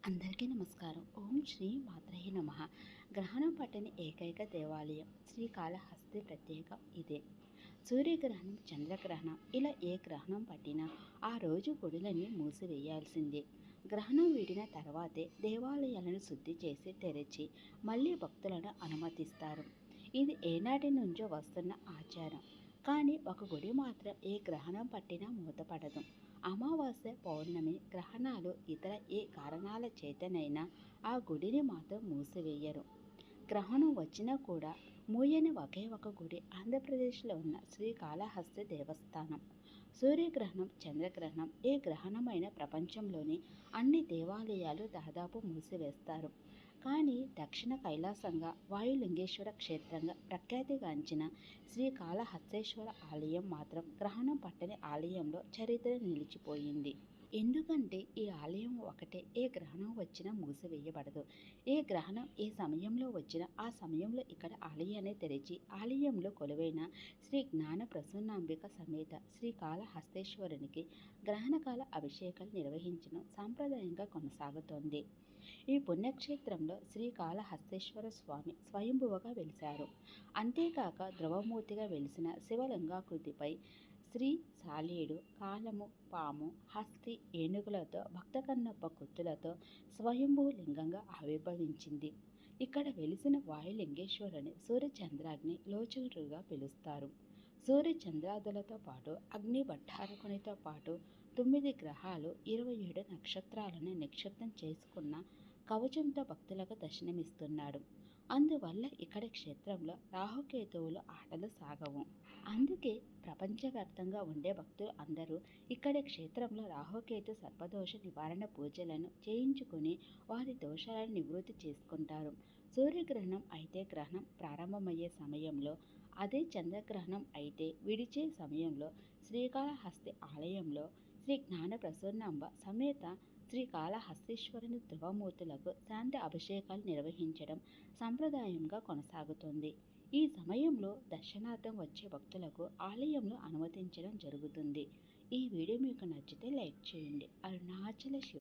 అందరికీ నమస్కారం. ఓం శ్రీ మాత్రయే నమః. గ్రహణం పట్టని ఏకైక దేవాలయం శ్రీకాళహస్తి ప్రత్యేకం ఇదే. సూర్యగ్రహణం, చంద్రగ్రహణం ఇలా ఏ గ్రహణం పట్టినా ఆ రోజు గుడులన్నీ మూసివేయాల్సిందే. గ్రహణం వీడిన తర్వాతే దేవాలయాలను శుద్ధి చేసి తెరిచి మళ్ళీ భక్తులను అనుమతిస్తారు. ఇది ఏనాటి నుంచో వస్తున్న ఆచారం. కానీ ఒక గుడి మాత్రం ఏ గ్రహణం పట్టినా మూతపడదు. అమావాస్య, పౌర్ణమి, గ్రహణాలు ఇతర ఏ కారణాల చేతనైనా ఆ గుడిని మాత్రం మూసివేయరు. గ్రహణం వచ్చినా కూడా మూయని ఒకే ఒక గుడి ఆంధ్రప్రదేశ్లో ఉన్న శ్రీకాళహస్తి దేవస్థానం. సూర్యగ్రహణం, చంద్రగ్రహణం ఏ గ్రహణమైన ప్రపంచంలోని అన్ని దేవాలయాలు దాదాపు మూసివేస్తారు. కానీ దక్షిణ కైలాసంగా, వాయులింగేశ్వర క్షేత్రంగా ప్రఖ్యాతిగాంచిన శ్రీకాళహస్తేశ్వర ఆలయం మాత్రం గ్రహణం పట్టని ఆలయంలో చరిత్ర నిలిచిపోయింది. ఎందుకంటే ఈ ఆలయం ఒకటే ఏ గ్రహణం వచ్చినా మూసివేయబడదు. ఏ గ్రహణం ఏ సమయంలో వచ్చినా ఆ సమయంలో ఇక్కడ ఆలయాన్ని తెరిచి ఆలయంలో కొలువైన శ్రీ జ్ఞాన ప్రసన్నాంబిక సమేత శ్రీకాళహస్తేశ్వరునికి గ్రహణకాల అభిషేకాలు నిర్వహించడం సాంప్రదాయంగా కొనసాగుతోంది. ఈ పుణ్యక్షేత్రంలో శ్రీకాళహస్తేశ్వర స్వామి స్వయంభువగా వెలిశారు. అంతేకాక ధ్రువమూర్తిగా వెలిసిన శివలింగాకృతిపై శ్రీ సాలేడు, కాలము, పాము, హస్తి, ఏనుగులతో భక్తకన్నప్ప కొత్తులతో స్వయంభూ లింగంగా ఆవిర్భవించింది. ఇక్కడ వెలిసిన వాయులింగేశ్వరుని సూర్యచంద్రాగ్ని లోచరుగా పిలుస్తారు. సూర్యచంద్రాదులతో పాటు అగ్ని భట్టారకునితో పాటు 9 గ్రహాలు 27 నక్షత్రాలను నిక్షిప్తం చేసుకున్న కవచంతో భక్తులకు దర్శనమిస్తున్నాడు. అందువల్ల ఇక్కడ క్షేత్రంలో రాహుకేతువులు ఆటలు సాగవు. అందుకే ప్రపంచవ్యాప్తంగా ఉండే భక్తులు అందరూ ఇక్కడి క్షేత్రంలో రాహుకేతు సర్పదోష నివారణ పూజలను చేయించుకుని వారి దోషాలను నివృత్తి చేసుకుంటారు. సూర్యగ్రహణం అయితే గ్రహణం ప్రారంభమయ్యే సమయంలో, అదే చంద్రగ్రహణం అయితే విడిచే సమయంలో శ్రీకాళహస్తి ఆలయంలో శ్రీ జ్ఞాన ప్రసన్నాంబ సమేత శ్రీకాళహస్తీశ్వరుని ధ్రువమూర్తులకు శాంతి అభిషేకాలు నిర్వహించడం సంప్రదాయంగా కొనసాగుతుంది. ఈ సమయంలో దర్శనార్థం వచ్చే భక్తులకు ఆలయంలో అనుమతించడం జరుగుతుంది. ఈ వీడియో మీకు నచ్చితే లైక్ చేయండి. అరుణాచల శివ